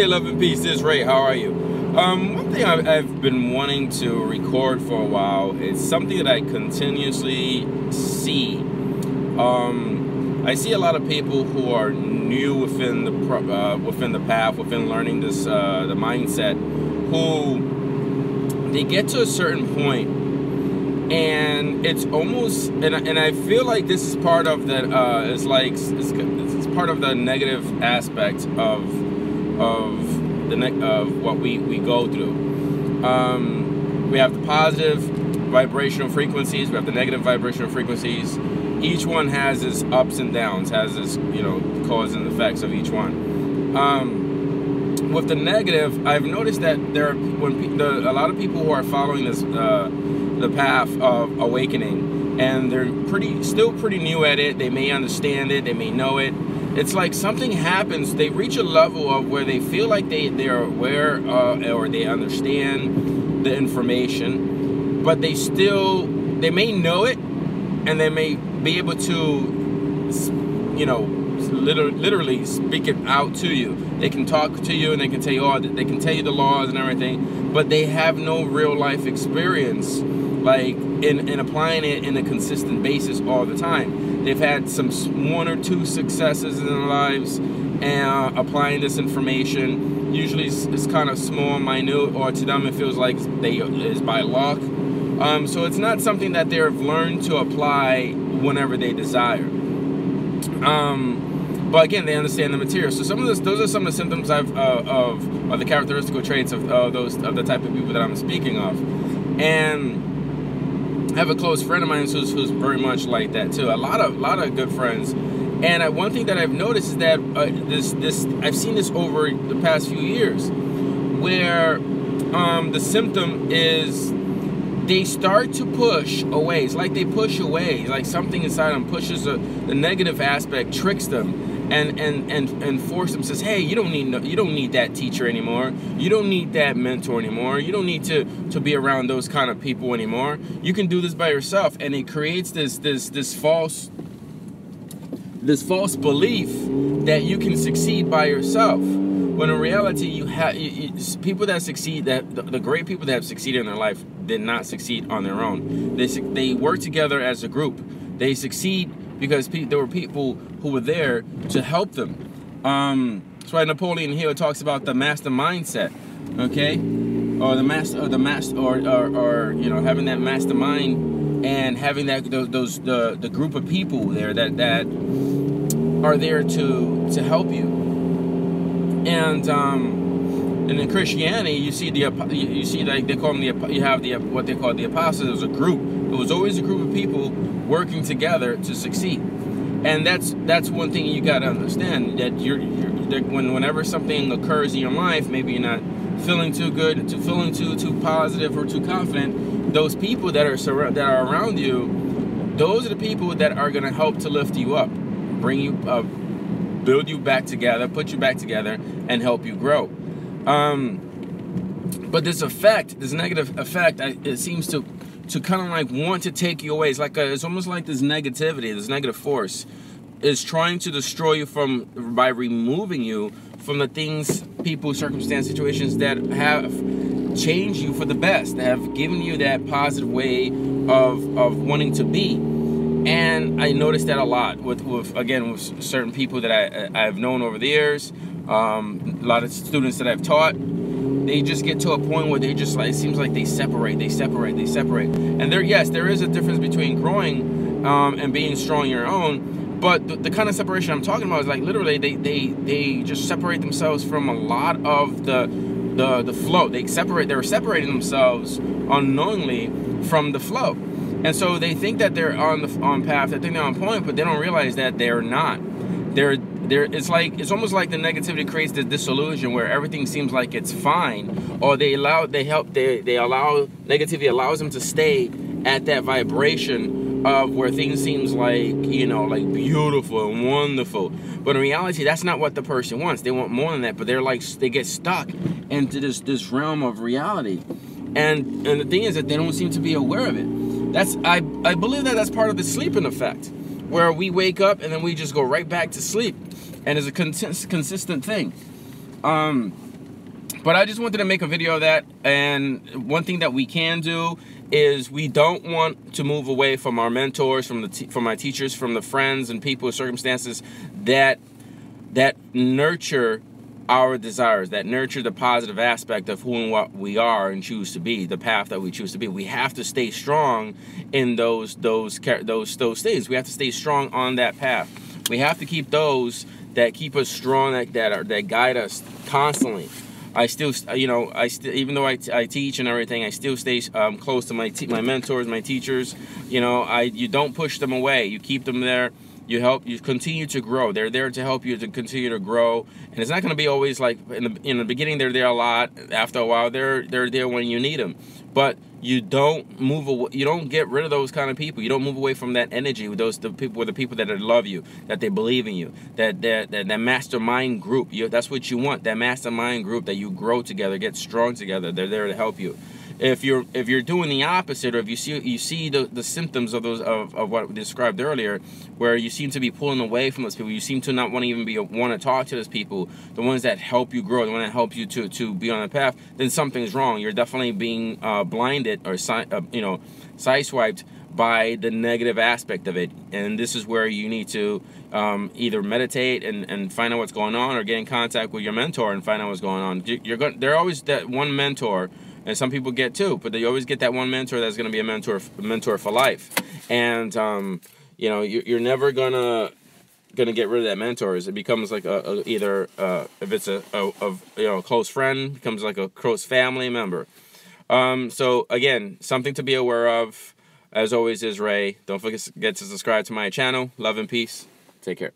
love and peace. This is Ray. How are you? One thing I've been wanting to record for a while is something that I continuously see. I see a lot of people who are new within the path, within learning this the mindset, who they get to a certain point, and it's almost and I feel like this is part of that. It's part of the negative aspect of what we go through. We have the positive vibrational frequencies, we have the negative vibrational frequencies. Each one has its ups and downs, has its, cause and effects of each one. With the negative, I've noticed that a lot of people who are following this the path of awakening, and they're still pretty new at it. They may understand it, they may know it. It's like something happens, they reach a level of where they feel like they are aware or they understand the information, but they may know it, and they may be able to, literally speak it out to you. They can talk to you and they can tell you they can tell you the laws and everything, but they have no real life experience, like in applying it in a consistent basis all the time. They've had some 1 or 2 successes in their lives and applying this information. Usually it's kind of small, minute, or to them it feels like it's by luck. So it's not something that they've learned to apply whenever they desire. But again, they understand the material. So those are some of the symptoms of the characteristical traits of the type of people that I'm speaking of. And I have a close friend of mine who's very much like that too. A lot of good friends. And one thing that I've noticed is that I've seen this over the past few years, where the symptom is they start to push away. It's like they push away, like something inside them pushes the negative aspect, tricks them, and force them, says, hey, you don't need that teacher anymore. You don't need that mentor anymore. You don't need to be around those kind of people anymore. You can do this by yourself. And it creates this false belief that you can succeed by yourself. When in reality, you have people that succeed, the great people that have succeeded in their life did not succeed on their own. They work together as a group. They succeed because there were people who were there to help them. That's why Napoleon Hill talks about the master mindset, okay, or having that mastermind and having the group of people there that are there to help you. And in Christianity, you see like they call them what they call the apostles. It was a group. It was always a group of people working together to succeed. And that's one thing you got to understand, that whenever something occurs in your life, maybe you're not feeling too good, feeling too positive or too confident. Those people that are around you, those are the people that are going to help to lift you up, bring you up, build you back together, put you back together, and help you grow. But this negative effect, it seems to kind of like want to take you away. It's almost like this negativity, this negative force is trying to destroy you by removing you from the things, people, circumstances, situations that have changed you for the best, that have given you that positive way of wanting to be. And I noticed that a lot with certain people that I've known over the years. A lot of students that I've taught, they just get to a point where they just it seems like they separate. And there is a difference between growing and being strong on your own. But the kind of separation I'm talking about is like literally they just separate themselves from a lot of the flow. They're separating themselves unknowingly from the flow. And so they think that they're on path, they think they're on point, but they don't realize that they're not. It's almost like the negativity creates this disillusion where everything seems like it's fine, or negativity allows them to stay at that vibration of where things seems like, like beautiful and wonderful. But in reality, that's not what the person wants. They want more than that, but they get stuck into this realm of reality. And the thing is that they don't seem to be aware of it. I believe that's part of the sleeping effect, where we wake up and then we just go right back to sleep, and it's a consistent thing. But I just wanted to make a video of that. And one thing that we can do is we don't want to move away from our mentors, from my teachers, from the friends and people, circumstances that nurture our desires, that nurture the positive aspect of who and what we are and choose to be, the path that we choose to be. We have to stay strong in those things. We have to stay strong on that path. We have to keep those that keep us strong, that guide us constantly. I still, even though I teach and everything, I still stay close to my mentors, my teachers. You don't push them away. You keep them there. You continue to grow. They're there to help you to continue to grow. And it's not going to be always like in the beginning they're there a lot. After a while they're there when you need them. But you don't move away. You don't get rid of those kind of people. You don't move away from that energy with the people that love you, that they believe in you, that mastermind group. That's what you want. That mastermind group that you grow together, get strong together. They're there to help you. If you're doing the opposite, or if you see the symptoms of what we described earlier, where you seem to be pulling away from those people, you seem to not want to talk to those people, the ones that help you grow, the ones that help you to be on the path, then something's wrong. You're definitely being blinded or sideswiped by the negative aspect of it. And this is where you need to either meditate and find out what's going on, or get in contact with your mentor and find out what's going on. They're always that one mentor. And some people get two, but they always get that one mentor that's going to be a mentor for life. And you're never gonna get rid of that mentor. It becomes like either if it's a close friend, becomes like a close family member. So again, something to be aware of. As always, is Ray. Don't forget to subscribe to my channel. Love and peace. Take care.